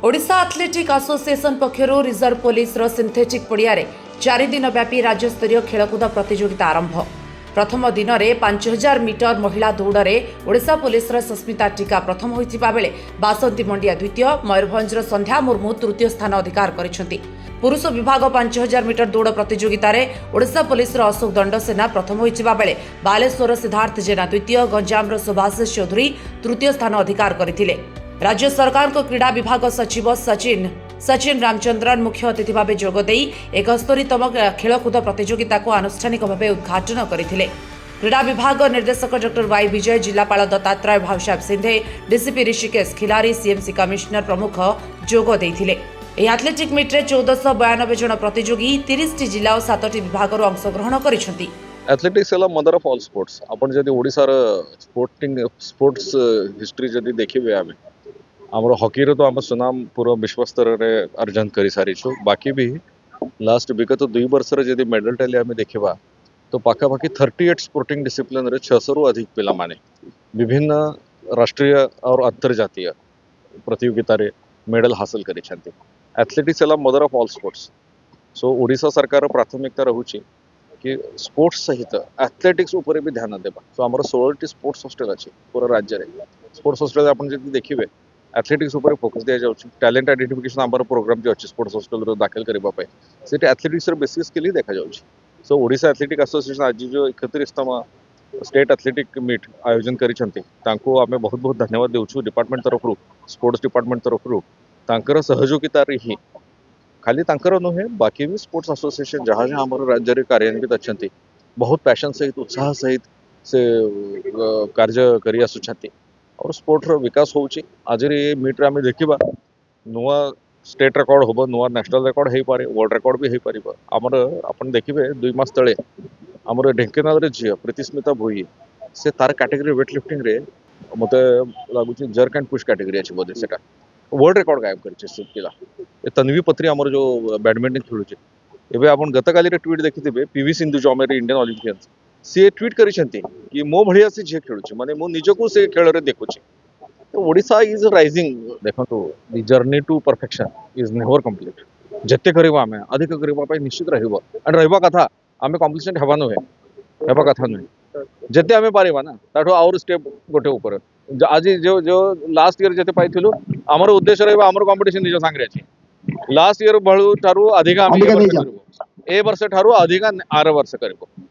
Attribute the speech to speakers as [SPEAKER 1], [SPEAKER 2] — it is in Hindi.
[SPEAKER 1] ओडिशा एथलेटिक एसोसिएशन पक्षरु रिजर्व पुलिस रो सिंथेटिक पड़िया 4 दिन व्यापी राज्यस्तरीय खेलकूद प्रतियोगिता आरंभ। प्रथम दिन में 5000 मीटर महिला दौड़ में ओडिशा पुलिस सस्मिता टीका प्रथम होइथिबा बेले बासंती मंडिया द्वितीय, मयूरभंजर संध्या मुर्मू तृतीय स्थान अधिकार करिसेंति। पुरुष विभाग 5000 मीटर दौड़ प्रतियोगिता में ओडिशा पुलिस अशोक दंडसेना प्रथम होइथिबा बेले बालेश्वर सिद्धार्थ जेना द्वितीय, गंजाम सुभाष चौधरी तृतीय स्थान अधिकार करथिले। राज्य सरकार को क्रीड़ा विभाग सचिव सचिन रामचंद्रन मुख्य अतिथि भाव जोगदे 71तम खेलकूद प्रतियोगिता को आनुष्ठानिक भाव उद्घाटन करथिले। क्रीड़ा विभाग निर्देशक डॉक्टर वाई विजय, जिलापाल Dattatray Bhausab Sindhe, DCP Rishikesh Khilari, CMC commissioner प्रमुख जोग देइथिले। ଏହି ଆଥଲେଟିକ୍ ମିଟ୍ରେ 1492 ଜଣ ପ୍ରତିଯୋଗୀ 30ଟି ଜିଲ୍ଲା ଓ 7ଟି ବିଭାଗରୁ ଅଂଶଗ୍ରହଣ କରିଛନ୍ତି।
[SPEAKER 2] एथलेटिक्स है मदर ऑफ ऑल स्पोर्ट्स। अपन जदि ओडिशार स्पोर्ट्स हिस्ट्री जदि देखिबे आमे हमर हॉकी रो तो हम सुनाम पूरा विश्व स्तर रे अर्जन करि सारिछु। बाकी भी लास्ट विगत 2 वर्ष रे जदि मेडल टैली आमे देखिबा तो पाखा पाखी 38 स्पोर्टिंग डिसिप्लिन रे 600 रु अधिक पिला माने विभिन्न राष्ट्रीय और अंतर्जातीय प्रतियोगिता रे मेडल हासिल करिसेंती। एथलेटिक्स है मदर ऑफ ऑल स्पोर्ट्स। सो ओडिशा सरकार प्राथमिकता रहुची कि स्पोर्ट्स सहित एथलेटिक्स उपर भी ध्यान देबा। सो हमर 16टी स्पोर्ट्स हॉस्टल अछि पूरा राज्य रे। स्पोर्ट्स हॉस्टल अपन जदि देखिबे एथलेटिक्स उपर फोकस दिया जाउछि। टैलेंट आइडेंटिफिकेशन हमर प्रोग्राम जे अछि स्पोर्ट्स हॉस्टल रो दाखल करबा पय सेटे एथलेटिक्स रो बेसिस के लिए देखा जाउछि। सो ओडिशा एथलेटिक एसोसिएशन आज जो 31तम स्टेट एथलेटिक मीट आयोजन करिसंती तांको आमे बहुत बहुत धन्यवाद देउछु। डिपार्टमेंट तरफ रु स्पोर्ट्स डिपार्टमेंट तरफ रु तांकर सहयोगिता रे ही खाली तांकर नुहे बाकी भी स्पोर्ट्स एसोसिएशन जहाँ जहाँ हमारे राज्य में कार्यान्वित अच्छा बहुत पैशन सहित उत्साह सहित से कार्य करी आसुछंती और स्पोर्ट्स रो विकास होउची। आज ये मीट रे आमे देखिबा नुआ स्टेट रेकॉर्ड होबो, नुआ नेशनल रेकॉर्ड हेई पारे, वर्ल्ड रेकॉर्ड भी हेई पारिबो। हमर अपन देखिबे 2 मास तळे हमर ढेंकेनाल रे झियो प्रीतिस्मिता भोई से तार कैटेगरी वेट लिफ्टिंग रे मते लागुची जर्क एंड पुश कैटेगरी अछि बोधे सेटा वर्ल्ड रेकॉर्ड कायम करिছে से पिला। ए तन्वी पत्री हमर जो बैडमिंटन खेलुचे एबे आपण गतकाली रे ट्वीट देखिथिबे पीवी सिंधु जो हमर इंडियन ओलंपियंस से ट्वीट करिसेंती कि मो भलिया से जे खेलुचे माने मो निजको से खेल रे देखुची। तो ओडिशा इज राइजिंग। देखंतु the journey to perfection is never complete. जत्ते करिबा हमें अधिक करिबा पय निश्चित रहइबो एंड रहइबा कथा हमें कॉम्पिटिशन हेबा न हेबा कथा न जत्ते हमें पारिबा ना ताठो और स्टेप गोटे ऊपर आज जो लास्ट ईयर जते पाइथिलु हमर उद्देश्य रहइबा हमर कंपटीशन निज संगे अछि। लास्ट ईयर बळु थारु अधिक हम ए वर्ष ठारु अधिक आर वर्ष करबो।